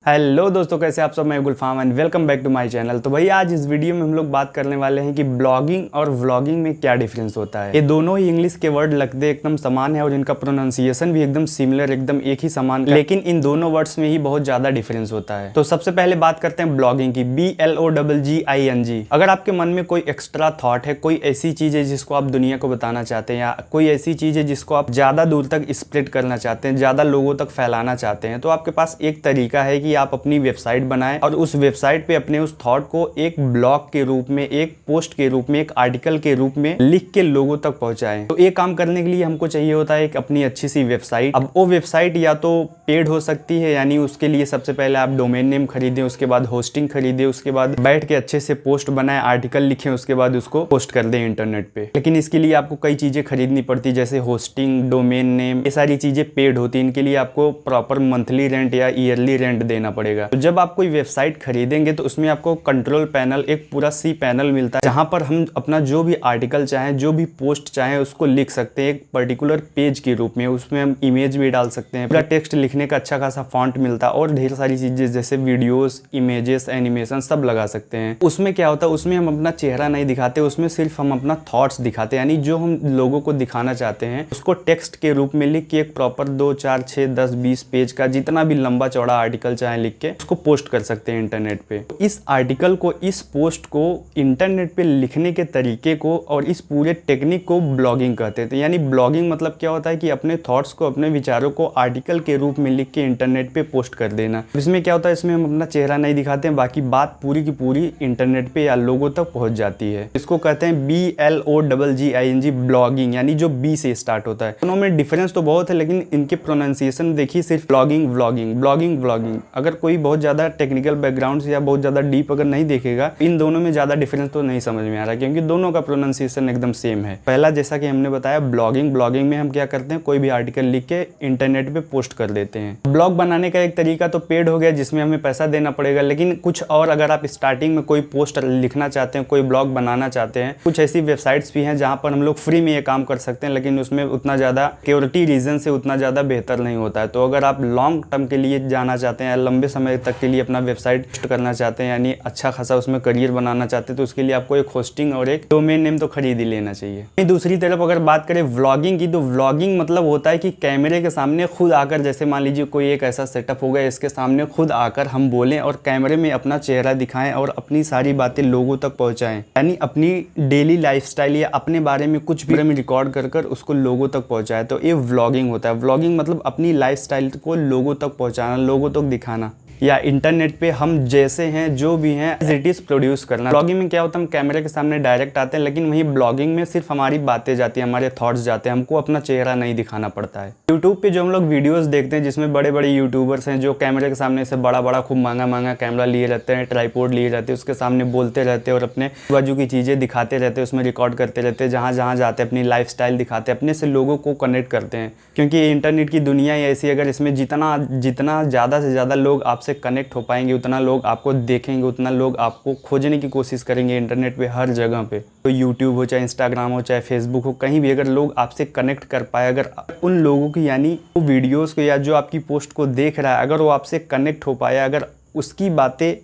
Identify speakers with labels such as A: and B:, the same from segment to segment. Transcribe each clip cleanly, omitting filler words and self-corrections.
A: Hello दोस्तों, कैसे आप सब। मैं Gulfam and welcome back to my channel. तो भाई आज इस वीडियो में हम लोग बात करने वाले हैं कि ब्लॉगिंग और व्लॉगिंग में क्या डिफरेंस होता है। ये दोनों ही इंग्लिश के वर्ड लगते एकदम समान है और इनका प्रोनाउंसिएशन भी एकदम सिमिलर, एकदम एक ही समान, लेकिन इन दोनों वर्ड्स में ही बहुत ज्यादा डिफरेंस होता है। तो सबसे पहले बात करते हैं ब्लॉगिंग की, BLOGGING। अगर आपके मन में कोई एक्स्ट्रा थॉट है, कोई ऐसी चीज है जिसको आप दुनिया को बताना चाहते हैं, या कोई ऐसी चीज है जिसको आप ज्यादा दूर तक स्प्रेड करना चाहते हैं, ज्यादा लोगों तक फैलाना चाहते हैं, तो आपके पास एक तरीका है कि आप अपनी वेबसाइट बनाएं और उस वेबसाइट पे अपने उस थॉट को एक ब्लॉग के रूप में, एक पोस्ट के रूप में, एक आर्टिकल के रूप में लिख के लोगों तक पहुंचाएं। तो ये काम करने के लिए हमको चाहिए होता है एक अपनी अच्छी सी वेबसाइट। अब वो वेबसाइट या तो पेड हो सकती है, यानी उसके लिए सबसे पहले आप डोमेन नेम खरीदें, उसके बाद होस्टिंग खरीदें, उसके बाद बैठ के अच्छे से पोस्ट बनाएं, आर्टिकल लिखें, उसके बाद उसको पोस्ट कर दें इंटरनेट पे। लेकिन इसके लिए आपको कई चीजें खरीदनी पड़ती, जैसे होस्टिंग, डोमेन नेम, ये सारी चीजें पेड होती है। इनके लिए आपको प्रॉपर मंथली रेंट या ईयरली रेंट देना पड़ेगा। तो जब आप कोई वेबसाइट खरीदेंगे तो उसमें आपको कंट्रोल पैनल, एक पूरा सी पैनल मिलता है, जहां पर हम अपना जो भी आर्टिकल चाहें, जो भी पोस्ट चाहें, उसको लिख सकते हैं एक पर्टिकुलर पेज के रूप में। उसमें हम इमेज भी डाल सकते हैं, पूरा टेक्स्ट लिखने का अच्छा खासा फॉन्ट मिलता है और ढेर सारी चीजें जैसे वीडियोस, इमेजेस, एनिमेशन सब लगा सकते हैं। उसमें क्या होता है, उसमें हम अपना चेहरा नहीं दिखाते, उसमें सिर्फ हम अपना थॉट्स दिखाते हैं, यानी जो हम लोगों को दिखाना चाहते हैं उसको टेक्स्ट के रूप में लिख के एक प्रॉपर 2, 4, 6, 10, 20 पेज का जितना भी लंबा चौड़ा आर्टिकल चाहे लिख के उसको पोस्ट कर सकते हैं इंटरनेट पे। तो इस आर्टिकल को, इस पोस्ट को इंटरनेट पे लिखने के तरीके को और इस पूरे टेक्निक को ब्लॉगिंग कहते हैं। तो यानी ब्लॉगिंग मतलब क्या होता है कि अपने थॉट्स को, अपने विचारों को आर्टिकल के रूप में लिख के इंटरनेट पे पोस्ट कर देना। इसमें क्या होता है, इसमें हम अपना चेहरा नहीं दिखाते हैं, बाकी बात पूरी की पूरी इंटरनेट पे या लोगों तक पहुंच जाती है। इसको कहते हैं BLOGGING, ब्लॉगिंग, यानी जो बी से स्टार्ट होता है। दोनों में डिफरेंस तो बहुत है, लेकिन इनके प्रोनाउंसिएशन देखिए, सिर्फ ब्लॉगिंग, व्लॉगिंग, ब्लॉगिंग, व्लॉगिंग। अगर कोई बहुत ज्यादा टेक्निकल बैकग्राउंड से या बहुत ज्यादा डीप अगर नहीं देखेगा, इन दोनों में ज्यादा डिफरेंस तो नहीं समझ में आ रहा, क्योंकि दोनों का प्रोनाउंसिएशन एकदम सेम है। पहला जैसा कि हमने बताया ब्लॉगिंग, ब्लॉगिंग में हम क्या करते हैं, कोई भी आर्टिकल लिख के इंटरनेट पे पोस्ट कर देते हैं। ब्लॉग बनाने का एक तरीका तो पेड हो गया, जिसमें हमें पैसा देना पड़ेगा, लेकिन कुछ और अगर आप स्टार्टिंग में कोई पोस्ट लिखना चाहते हैं, कोई ब्लॉग बनाना चाहते हैं, कुछ ऐसी वेबसाइट्स भी हैं जहां पर हम लोग फ्री में ये काम कर सकते हैं, लेकिन उसमें उतना ज्यादा सिक्योरिटी रीजन से उतना ज्यादा बेहतर नहीं होता है। तो अगर आप लॉन्ग टर्म के लिए जाना चाहते हैं, लंबे समय तक के लिए अपना वेबसाइट पोस्ट करना चाहते हैं, यानी अच्छा खासा उसमें करियर बनाना चाहते हैं, तो उसके लिए आपको एक होस्टिंग और एक डोमेन नेम तो खरीद ही लेना चाहिए। दूसरी तरफ अगर बात करें व्लॉगिंग की, तो व्लॉगिंग मतलब होता है कि कैमरे के सामने खुद आकर, जैसे मान लीजिए कोई एक ऐसा सेटअप होगा, इसके सामने खुद आकर हम बोलें और कैमरे में अपना चेहरा दिखाएं और अपनी सारी बातें लोगों तक पहुंचाएं, यानी अपनी डेली लाइफस्टाइल या अपने बारे में कुछ भी रिकॉर्ड कर उसको लोगों तक पहुंचाए, तो ये व्लॉगिंग होता है। व्लॉगिंग मतलब अपनी लाइफस्टाइल को लोगों तक पहुंचाना, लोगों तक दिखाना, या इंटरनेट पे हम जैसे हैं, जो भी हैं, एज इट इज प्रोड्यूस करना। ब्लॉगिंग में क्या होता है, हम कैमरे के सामने डायरेक्ट आते हैं, लेकिन वहीं ब्लॉगिंग में सिर्फ हमारी बातें जाती हैं, हमारे थॉट्स जाते हैं, हमको अपना चेहरा नहीं दिखाना पड़ता है। यूट्यूब पे जो हम लोग वीडियोस देखते हैं, जिसमें बड़े बड़े यूट्यूबर्स हैं जो कैमरे के सामने से बड़ा बड़ा खूब महंगा महंगा कैमरा लिए रहते हैं, ट्राइपॉड लिए रहते हैं, उसके सामने बोलते रहते हैं और अपने बाजू की चीज़ें दिखाते रहते हैं, उसमें रिकॉर्ड करते रहते हैं, जहाँ जहाँ जाते हैं अपनी लाइफ स्टाइल दिखाते हैं, अपने से लोगों को कनेक्ट करते हैं। क्योंकि इंटरनेट की दुनिया ही ऐसी, अगर इसमें जितना ज़्यादा से ज़्यादा लोग आपसे कनेक्ट हो पाएंगे, उतना लोग आपको देखेंगे, उतना लोग आपको खोजने की कोशिश करेंगे इंटरनेट पे, हर जगह पे। तो यूट्यूब हो, चाहे इंस्टाग्राम हो, चाहे फेसबुक हो, कहीं भी अगर लोग आपसे कनेक्ट कर पाए, अगर उन लोगों की, यानी वो वीडियोस को या जो आपकी पोस्ट को देख रहा है, अगर वो आपसे कनेक्ट हो पाया, अगर उसकी बातें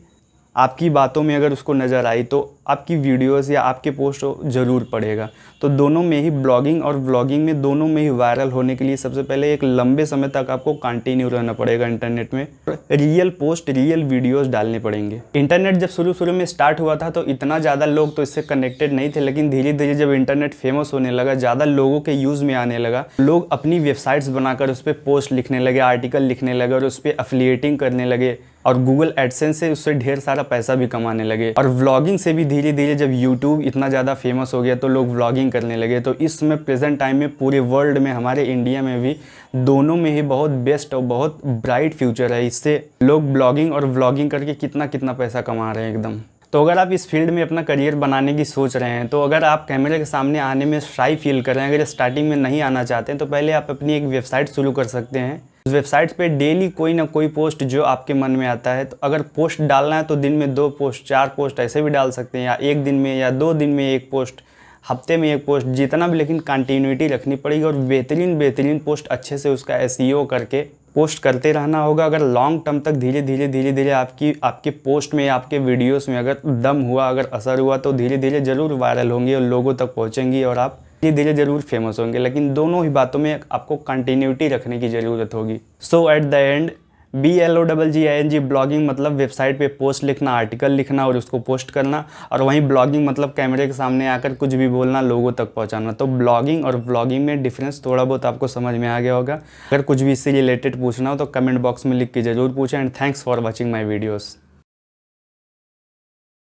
A: आपकी बातों में अगर उसको नज़र आई, तो आपकी वीडियोस या आपके पोस्ट ज़रूर पड़ेगा। तो दोनों में ही, ब्लॉगिंग और व्लॉगिंग में, दोनों में ही वायरल होने के लिए सबसे पहले एक लंबे समय तक आपको कंटिन्यू रहना पड़ेगा इंटरनेट में, रियल पोस्ट, रियल वीडियोस डालने पड़ेंगे। इंटरनेट जब शुरू में स्टार्ट हुआ था तो इतना ज़्यादा लोग तो इससे कनेक्टेड नहीं थे, लेकिन धीरे धीरे जब इंटरनेट फेमस होने लगा, ज़्यादा लोगों के यूज़ में आने लगा, लोग अपनी वेबसाइट्स बनाकर उस पर पोस्ट लिखने लगे, आर्टिकल लिखने लगे और उस पर एफिलिएटिंग करने लगे, और गूगल एडसेंस से उससे ढेर सारा पैसा भी कमाने लगे। और व्लॉगिंग से भी धीरे धीरे जब यूट्यूब इतना ज़्यादा फेमस हो गया तो लोग व्लॉगिंग करने लगे। तो इस समय प्रेजेंट टाइम में पूरे वर्ल्ड में, हमारे इंडिया में भी, दोनों में ही बहुत बेस्ट और बहुत ब्राइट फ्यूचर है। इससे लोग ब्लॉगिंग और व्लॉगिंग करके कितना कितना पैसा कमा रहे हैं एकदम। तो अगर आप इस फील्ड में अपना करियर बनाने की सोच रहे हैं, तो अगर आप कैमरे के सामने आने में शाई फील कर रहे हैं, अगर स्टार्टिंग में नहीं आना चाहते हैं, तो पहले आप अपनी एक वेबसाइट शुरू कर सकते हैं। उस वेबसाइट पे डेली कोई ना कोई पोस्ट जो आपके मन में आता है, तो अगर पोस्ट डालना है तो दिन में 2 पोस्ट, 4 पोस्ट ऐसे भी डाल सकते हैं, या एक दिन में या 2 दिन में 1 पोस्ट, हफ्ते में 1 पोस्ट, जितना भी, लेकिन कंटिन्यूटी रखनी पड़ेगी और बेहतरीन पोस्ट अच्छे से उसका SEO करके पोस्ट करते रहना होगा। अगर लॉन्ग टर्म तक धीरे धीरे आपके पोस्ट में, आपके वीडियोस में अगर दम हुआ, अगर असर हुआ तो धीरे धीरे ज़रूर वायरल होंगी और लोगों तक पहुँचेंगी और आप धीरे धीरे ज़रूर फेमस होंगे। लेकिन दोनों ही बातों में आपको कंटिन्यूटी रखने की ज़रूरत होगी। So at the end BLOGGING blogging मतलब वेबसाइट पे पोस्ट लिखना, आर्टिकल लिखना और उसको पोस्ट करना, और वहीं ब्लॉगिंग मतलब कैमरे के सामने आकर कुछ भी बोलना, लोगों तक पहुंचाना। तो ब्लॉगिंग और व्लॉगिंग में डिफरेंस थोड़ा बहुत आपको समझ में आ गया होगा। अगर कुछ भी इससे रिलेटेड पूछना हो तो कमेंट बॉक्स में लिख के ज़रूर पूछें। And thanks for watching my videos.